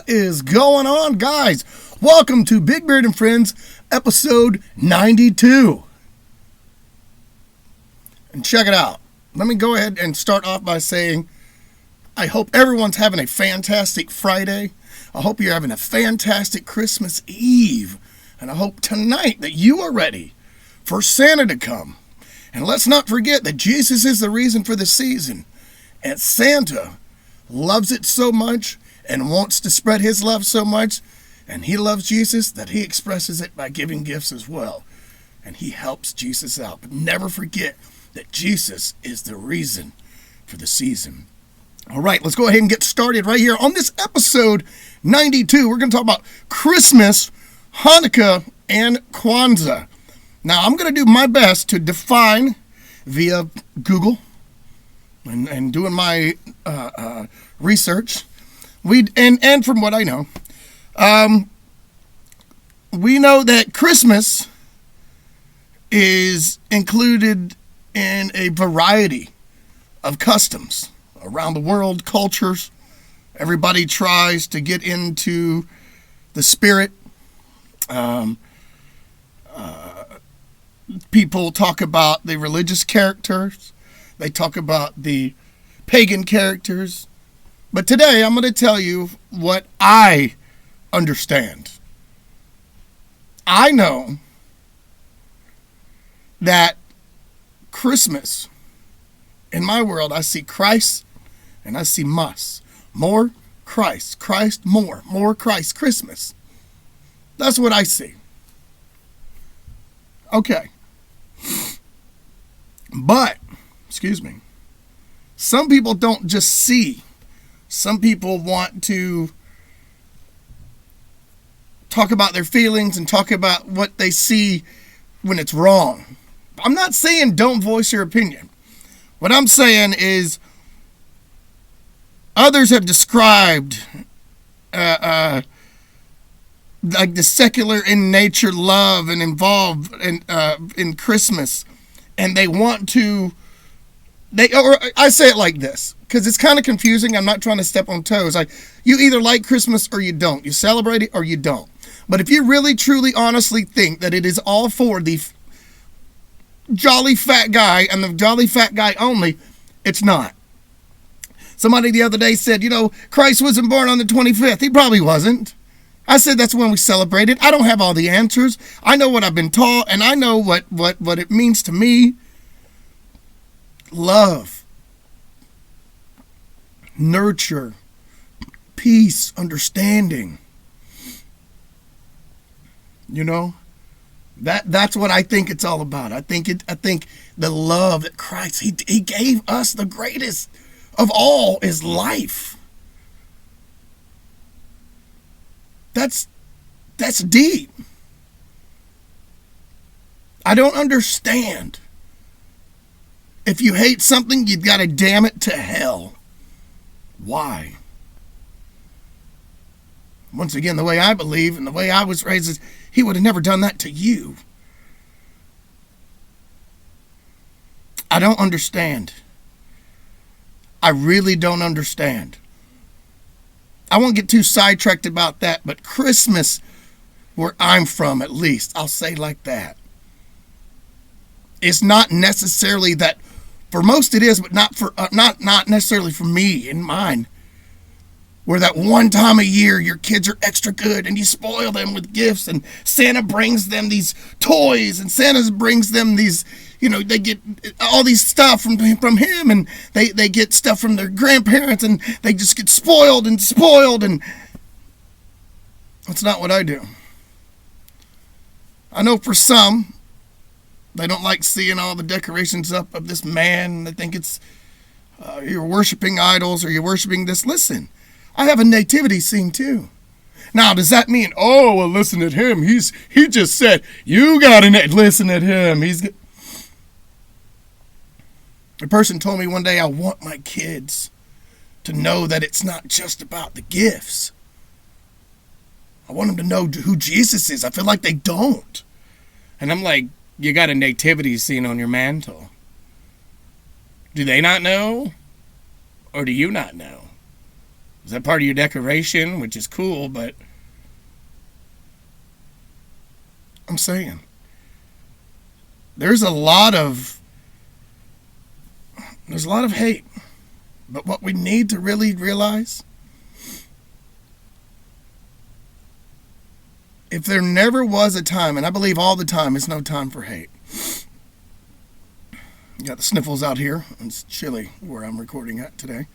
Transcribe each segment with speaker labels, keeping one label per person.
Speaker 1: is going on, guys? Welcome to Big Beard and Friends, episode 92. And check it out. Let me go ahead and start off by saying, I hope everyone's having a fantastic Friday. I hope you're having a fantastic Christmas Eve. And I hope tonight that you are ready for Santa to come. And let's not forget that Jesus is the reason for the season. And Santa loves it so much and wants to spread his love so much. And he loves Jesus that he expresses it by giving gifts as well. And he helps Jesus out. But never forget that Jesus is the reason for the season. All right, let's go ahead and get started right here on this episode 92. We're going to talk about Christmas, Hanukkah, and Kwanzaa. Now, I'm going to do my best to define via Google and doing my research. And from what I know, we know that Christmas is included in a variety of customs around the world, cultures. Everybody tries to get into the spirit. People talk about the religious characters. They talk about the pagan characters. But today I'm going to tell you what I understand. I know that Christmas, in my world, I see Christ and I see must. More Christ, Christ more Christ, Christmas. That's what I see. Okay. But, some people don't just see. Some people want to talk about their feelings and talk about what they see when it's wrong. I'm not saying don't voice your opinion. What I'm saying is others have described like the secular in nature love and involved in Christmas, and they want to. I say it like this because it's kind of confusing. I'm not trying to step on toes. Like, you either like Christmas or you don't. You celebrate it or you don't. But if you really, truly, honestly think that it is all for the jolly fat guy and the jolly fat guy only, it's not. Somebody the other day said, Christ wasn't born on the 25th. He probably wasn't. I said that's when we celebrate it. I don't have all the answers. I know what I've been taught, and I know what it means to me. Love, nurture, peace, understanding. That's what I think it's all about. I think the love that Christ, he gave us, the greatest of all is life. That's deep. I don't understand. If you hate something, you've got to damn it to hell. Why? Once again, the way I believe and the way I was raised is he would have never done that to you. I don't understand. I really don't understand. I won't get too sidetracked about that, but Christmas, where I'm from at least, I'll say like that. It's not necessarily that, for most it is, but not necessarily for me and mine. Where that one time a year your kids are extra good and you spoil them with gifts, and Santa brings them these toys, and Santa brings them these, they get all these stuff from him, and they get stuff from their grandparents, and they just get spoiled, and that's not what I do. I know for some, they don't like seeing all the decorations up of this man. They think it's you're worshiping idols or you're worshiping this. Listen, I have a nativity scene too. Now, does that mean, listen at him? He just said, you got to listen at him. A person told me one day, I want my kids to know that it's not just about the gifts. I want them to know who Jesus is. I feel like they don't. And I'm like, you got a nativity scene on your mantle. Do they not know? Or do you not know? Is that part of your decoration, which is cool, but I'm saying there's a lot of hate. But what we need to really realize, if there never was a time, and I believe all the time is no time for hate. You got the sniffles out here. It's chilly where I'm recording at today.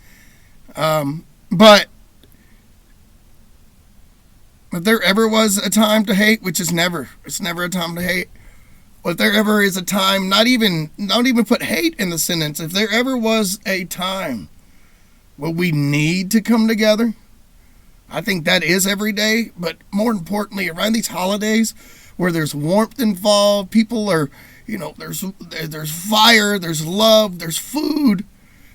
Speaker 1: But if there ever was a time to hate, which is never, it's never a time to hate. Or if there ever is a time, not even put hate in the sentence. If there ever was a time where we need to come together, I think that is every day. But more importantly, around these holidays where there's warmth involved, people are, there's fire, there's love, there's food,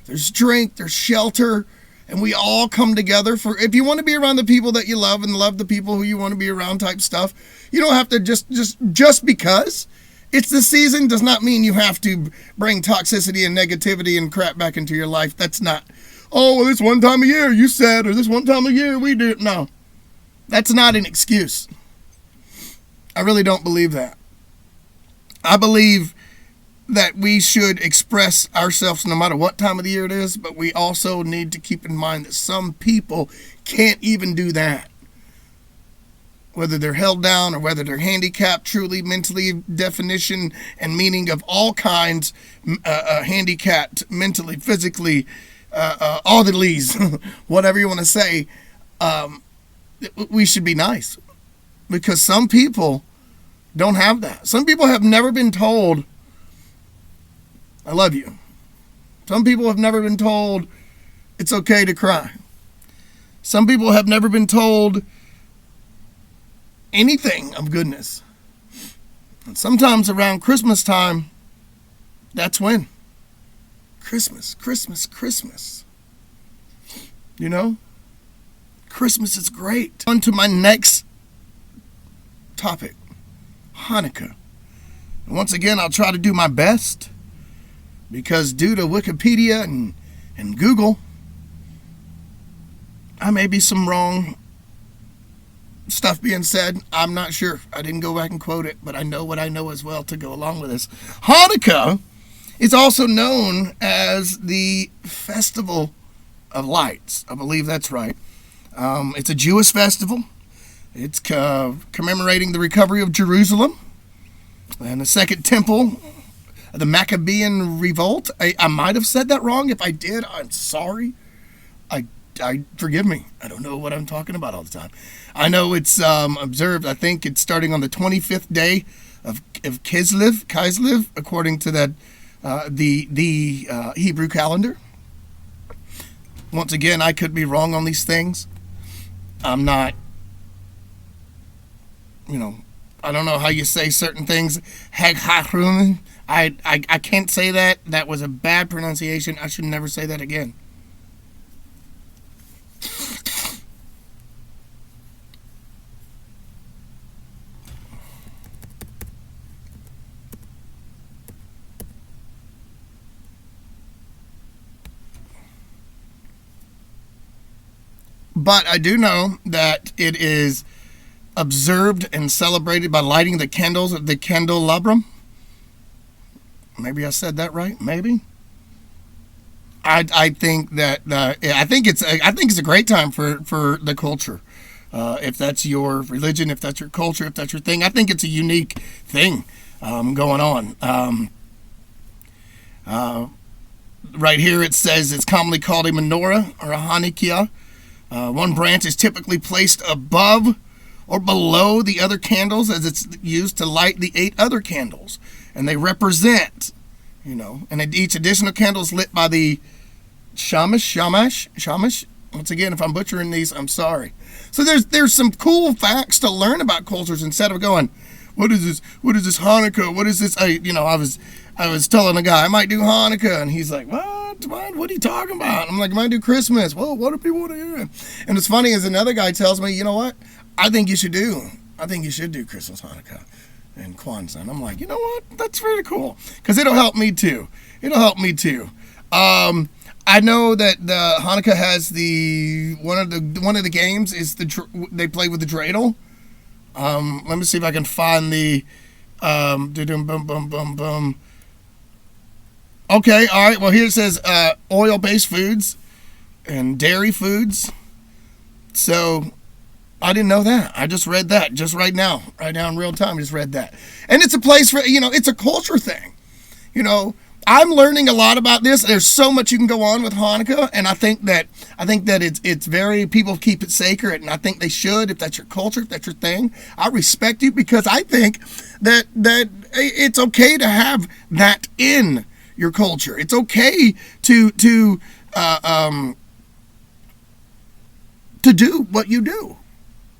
Speaker 1: there's drink, there's shelter. And we all come together for, if you want to be around the people that you love and love the people who you want to be around type stuff, you don't have to just because it's the season does not mean you have to bring toxicity and negativity and crap back into your life. That's not, oh, well, this one time a year you said, or this one time a year we did. No, that's not an excuse. I really don't believe that. I believe that we should express ourselves no matter what time of the year it is, but we also need to keep in mind that some people can't even do that. Whether they're held down or whether they're handicapped, truly, mentally, definition and meaning of all kinds, handicapped, mentally, physically, all the lees, whatever you want to say, we should be nice. Because some people don't have that. Some people have never been told, I love you. Some people have never been told it's okay to cry. Some people have never been told anything of goodness. And sometimes around Christmas time, that's when. Christmas. You know? Christmas is great. On to my next topic. Hanukkah. And once again, I'll try to do my best. Because due to Wikipedia and Google, I may be some wrong stuff being said. I'm not sure. I didn't go back and quote it, but I know what I know as well to go along with this. Hanukkah is also known as the Festival of Lights. I believe that's right. It's a Jewish festival. It's commemorating the recovery of Jerusalem and the Second Temple, the Maccabean Revolt. I might have said that wrong. If I did, I'm sorry. I forgive me. I don't know what I'm talking about all the time. I know it's observed. I think it's starting on the 25th day of Kislev, according to that the Hebrew calendar. Once again, I could be wrong on these things. I'm not. I don't know how you say certain things. I can't say that. That was a bad pronunciation. I should never say that again. But I do know that it is observed and celebrated by lighting the candles at the candelabrum. Maybe I said that right. Maybe. I think that I think it's a great time for the culture. If that's your religion, if that's your culture, if that's your thing, I think it's a unique thing going on. Right here it says it's commonly called a menorah or a Hanukkah. One branch is typically placed above or below the other candles as it's used to light the 8 other candles. And they represent, and each additional candle is lit by the shamash. Once again, if I'm butchering these, I'm sorry. So there's some cool facts to learn about cultures instead of going, what is this Hanukkah? What is this? I was telling a guy I might do Hanukkah, and he's like, what are you talking about? I'm like, I might do Christmas. Well, what do people want to hear? And it's funny as another guy tells me, you know what? I think you should do Christmas, Hanukkah, and Kwanzaa. And I'm like, you know what? That's really cool because it'll help me too. I I know that the Hanukkah has the one of the games is they play with the dreidel. Let me see if I can find the boom boom boom boom. Okay, all right. Well, here it says oil-based foods and dairy foods. So I didn't know that. I just read that just right now in real time. I just read that, and it's a place for it's a culture thing. I'm learning a lot about this. There's so much you can go on with Hanukkah, and I think that it's very, people keep it sacred, and I think they should. If that's your culture, if that's your thing, I respect you, because I think that it's okay to have that in your culture. It's okay to do what you do.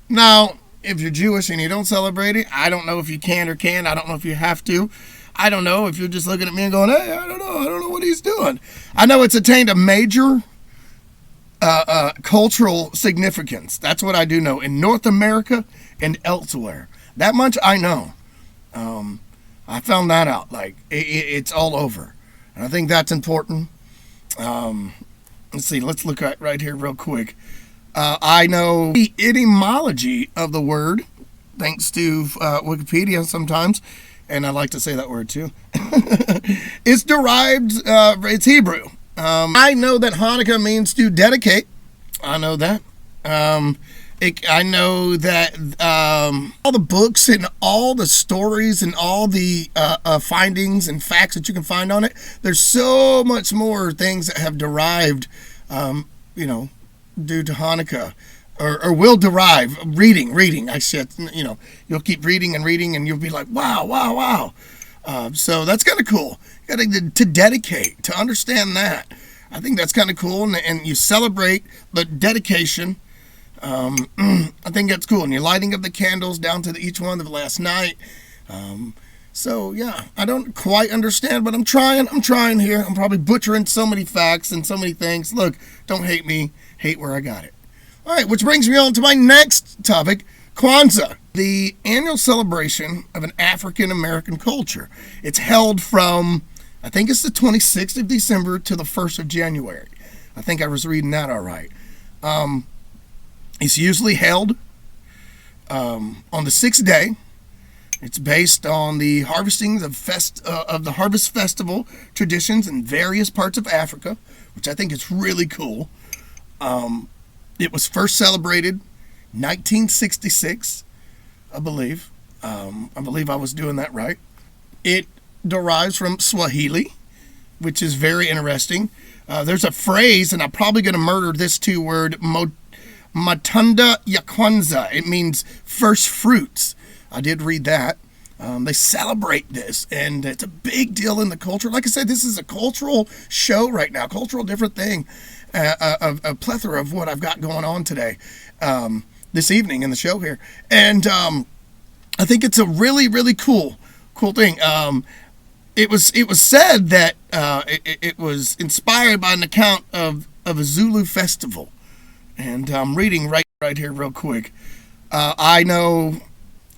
Speaker 1: Now, if you're Jewish and you don't celebrate it, I don't know if you can or can't. I don't know if you have to. I don't know if you're just looking at me and going, hey, I don't know what he's doing. I know it's attained a major cultural significance. That's what I do know in North America and elsewhere. That much I know. I found that out. Like, it's all over. And I think that's important. Let's see. Let's look at right here real quick. I know the etymology of the word, thanks to Wikipedia sometimes. And I like to say that word too. It's derived, it's Hebrew. I know that Hanukkah means to dedicate. I know that. I know that all the books and all the stories and all the findings and facts that you can find on it, there's so much more things that have derived, due to Hanukkah. Or will derive reading. I said, you'll keep reading and you'll be like, wow. So that's kind of cool. You got to dedicate, to understand that. I think that's kind of cool, and you celebrate the dedication. I think that's cool, and you're lighting up the candles down to each one of the last night. So yeah, I don't quite understand, but I'm trying here. I'm probably butchering so many facts and so many things. Look, don't hate me. Hate where I got it. All right, which brings me on to my next topic, Kwanzaa, the annual celebration of an African American culture. It's held from, I think it's the 26th of December to the 1st of January. I think I was reading that all right. It's usually held on the 6th day. It's based on the harvesting of the harvest festival traditions in various parts of Africa, which I think is really cool. It was first celebrated 1966, I believe. I believe I was doing that right. It derives from Swahili, which is very interesting. There's a phrase, and I'm probably going to murder this word, Matunda ya Kwanzaa. It means first fruits. I did read that. They celebrate this, and it's a big deal in the culture. Like I said, this is a cultural show right now, cultural different thing. A plethora of what I've got going on today, this evening in the show here, and I think it's a really, really cool thing. It was said that it was inspired by an account of a Zulu festival, and I'm reading right here real quick. I know,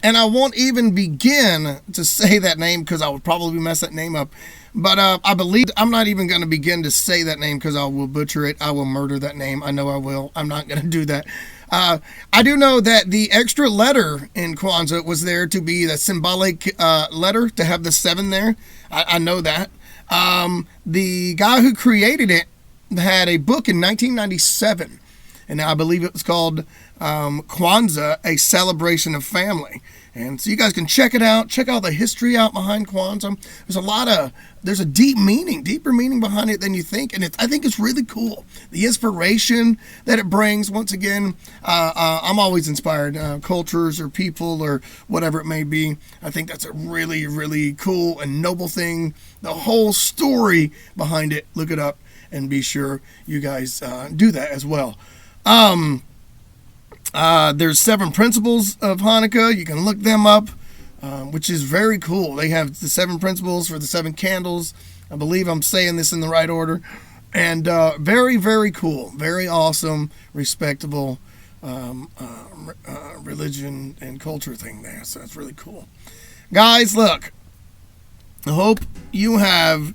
Speaker 1: and I won't even begin to say that name because I would probably mess that name up. But I believe, I'm not even going to begin to say that name because I will butcher it. I will murder that name. I know I will. I'm not going to do that. I do know that the extra letter in Kwanzaa was there to be the symbolic letter, to have the 7 there. I know that. The guy who created it had a book in 1997, and I believe it was called Kwanzaa, A Celebration of Family. And so you guys can check it out. Check out the history out behind Kwanzaa. There's a deeper meaning behind it than you think. And I think it's really cool. The inspiration that it brings, once again, I'm always inspired. Cultures or people or whatever it may be. I think that's a really, really cool and noble thing. The whole story behind it, look it up and be sure you guys do that as well. There's 7 principles of Hanukkah. You can look them up, which is very cool. They have the 7 principles for the 7 candles. I believe I'm saying this in the right order. And very, very cool. Very awesome, respectable religion and culture thing there. So that's really cool. Guys, look. I hope you have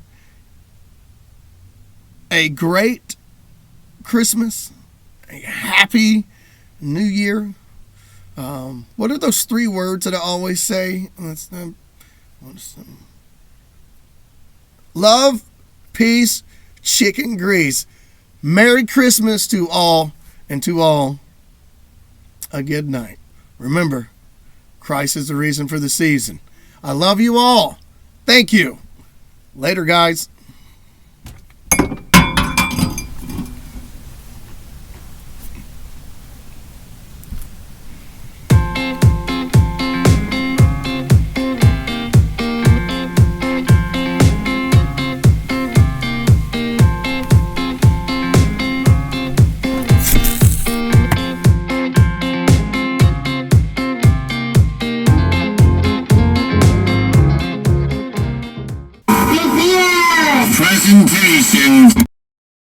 Speaker 1: a great Christmas, a happy New Year. What are those 3 words that I always say? Love, peace, chicken grease. Merry Christmas to all, and to all a good night. Remember, Christ is the reason for the season. I love you all. Thank you. Later, guys.